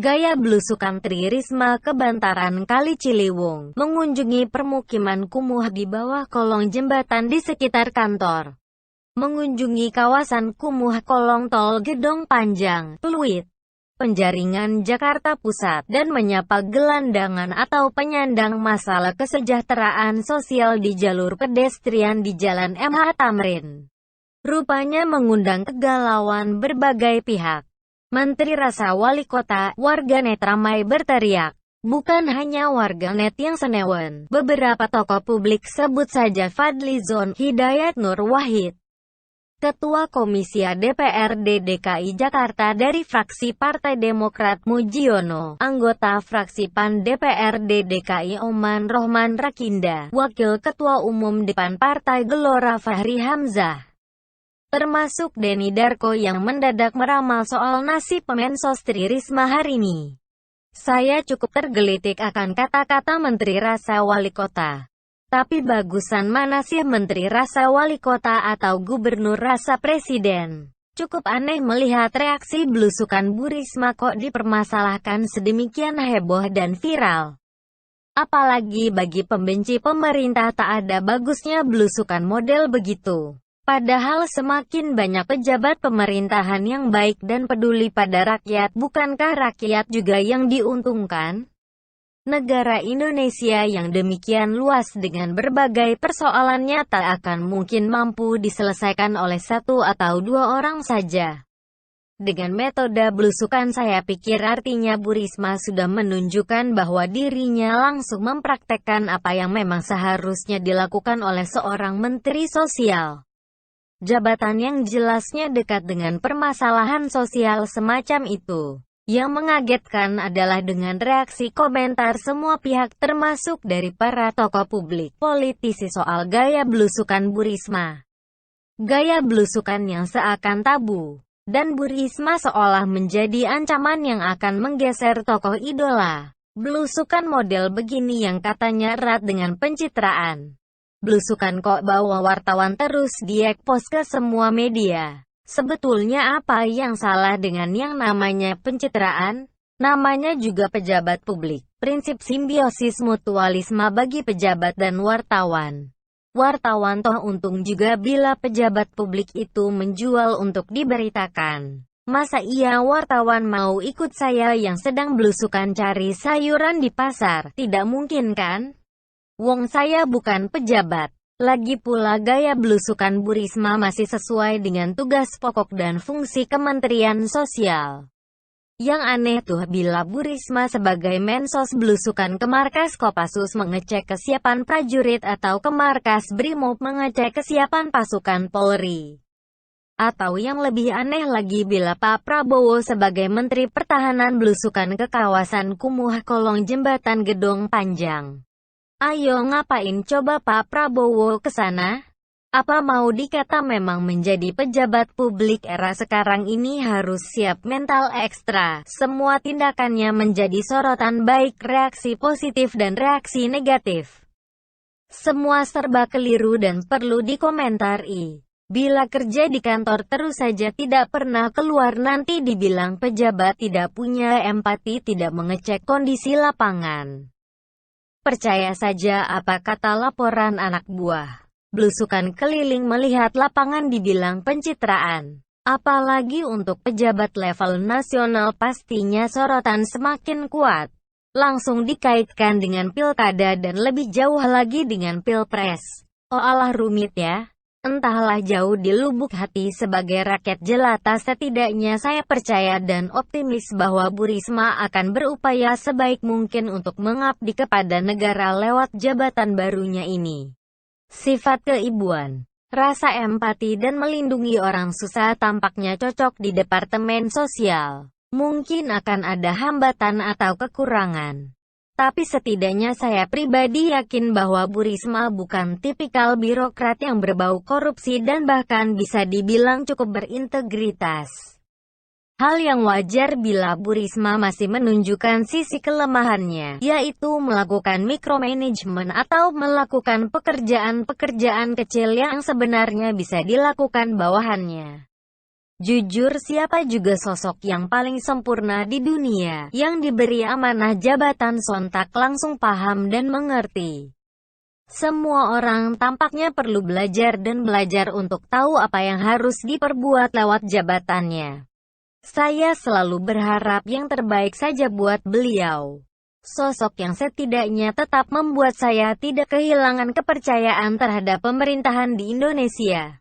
Gaya belusukan Tri Risma ke bantaran Kali Ciliwung, mengunjungi permukiman kumuh di bawah kolong jembatan di sekitar kantor, mengunjungi kawasan kumuh kolong tol Gedong Panjang, Pluit, Penjaringan, Jakarta Pusat, dan menyapa gelandangan atau penyandang masalah kesejahteraan sosial di jalur pedestrian di Jalan MH Tamrin. Rupanya mengundang kegalauan berbagai pihak. Menteri Rasa Wali Kota, warganet ramai berteriak. Bukan hanya warganet yang senewen, beberapa tokoh publik sebut saja Fadlizon, Hidayat Nur Wahid, Ketua Komisi DPRD DKI Jakarta dari fraksi Partai Demokrat Mujiono, anggota fraksi PAN DPRD DKI Oman Rohman Rakinda, Wakil Ketua Umum Depan Partai Gelora Fahri Hamzah, termasuk Denny Darko yang mendadak meramal soal nasib Mensos Tri Risma hari ini. Saya cukup tergelitik akan kata-kata Menteri Rasa Wali Kota. Tapi bagusan mana sih Menteri Rasa Wali Kota atau Gubernur Rasa Presiden? Cukup aneh melihat reaksi belusukan Bu Risma kok dipermasalahkan sedemikian heboh dan viral. Apalagi bagi pembenci pemerintah tak ada bagusnya belusukan model begitu. Padahal semakin banyak pejabat pemerintahan yang baik dan peduli pada rakyat, bukankah rakyat juga yang diuntungkan? Negara Indonesia yang demikian luas dengan berbagai persoalannya tak akan mungkin mampu diselesaikan oleh satu atau dua orang saja. Dengan metode belusukan saya pikir artinya Bu Risma sudah menunjukkan bahwa dirinya langsung mempraktekkan apa yang memang seharusnya dilakukan oleh seorang menteri sosial. Jabatan yang jelasnya dekat dengan permasalahan sosial semacam itu. Yang mengagetkan adalah dengan reaksi komentar semua pihak termasuk dari para tokoh publik, politisi soal gaya belusukan Bu Risma. Gaya belusukan yang seakan tabu, dan Bu Risma seolah menjadi ancaman yang akan menggeser tokoh idola. Belusukan model begini yang katanya erat dengan pencitraan. Belusukan kok bawa wartawan terus diekspos ke semua media. Sebetulnya apa yang salah dengan yang namanya pencitraan? Namanya juga pejabat publik. Prinsip simbiosis mutualisme bagi pejabat dan wartawan. Wartawan toh untung juga bila pejabat publik itu menjual untuk diberitakan. Masa iya wartawan mau ikut saya yang sedang belusukan cari sayuran di pasar? Tidak mungkin kan? Wong saya bukan pejabat. Lagi pula gaya belusukan Bu Risma masih sesuai dengan tugas pokok dan fungsi Kementerian Sosial. Yang aneh tuh bila Bu Risma sebagai Mensos belusukan ke markas Kopassus mengecek kesiapan prajurit atau ke markas Brimob mengecek kesiapan pasukan Polri. Atau yang lebih aneh lagi bila Pak Prabowo sebagai Menteri Pertahanan belusukan ke kawasan kumuh kolong jembatan Gedong Panjang. Ayo ngapain coba Pak Prabowo ke sana? Apa mau dikata memang menjadi pejabat publik era sekarang ini harus siap mental ekstra. Semua tindakannya menjadi sorotan baik reaksi positif dan reaksi negatif. Semua serba keliru dan perlu dikomentari. Bila kerja di kantor terus saja tidak pernah keluar nanti dibilang pejabat tidak punya empati, tidak mengecek kondisi lapangan. Percaya saja apa kata laporan anak buah. Belusukan keliling melihat lapangan dibilang pencitraan. Apalagi untuk pejabat level nasional pastinya sorotan semakin kuat. Langsung dikaitkan dengan pilkada dan lebih jauh lagi dengan pilpres. Oh alah rumit ya. Entahlah jauh di lubuk hati sebagai rakyat jelata setidaknya saya percaya dan optimis bahwa Bu Risma akan berupaya sebaik mungkin untuk mengabdi kepada negara lewat jabatan barunya ini. Sifat keibuan, rasa empati dan melindungi orang susah tampaknya cocok di Departemen Sosial. Mungkin akan ada hambatan atau kekurangan. Tapi setidaknya saya pribadi yakin bahwa Bu Risma bukan tipikal birokrat yang berbau korupsi dan bahkan bisa dibilang cukup berintegritas. Hal yang wajar bila Bu Risma masih menunjukkan sisi kelemahannya, yaitu melakukan micromanagement atau melakukan pekerjaan-pekerjaan kecil yang sebenarnya bisa dilakukan bawahannya. Jujur, siapa juga sosok yang paling sempurna di dunia, yang diberi amanah jabatan sontak langsung paham dan mengerti. Semua orang tampaknya perlu belajar dan belajar untuk tahu apa yang harus diperbuat lewat jabatannya. Saya selalu berharap yang terbaik saja buat beliau. Sosok yang setidaknya tetap membuat saya tidak kehilangan kepercayaan terhadap pemerintahan di Indonesia.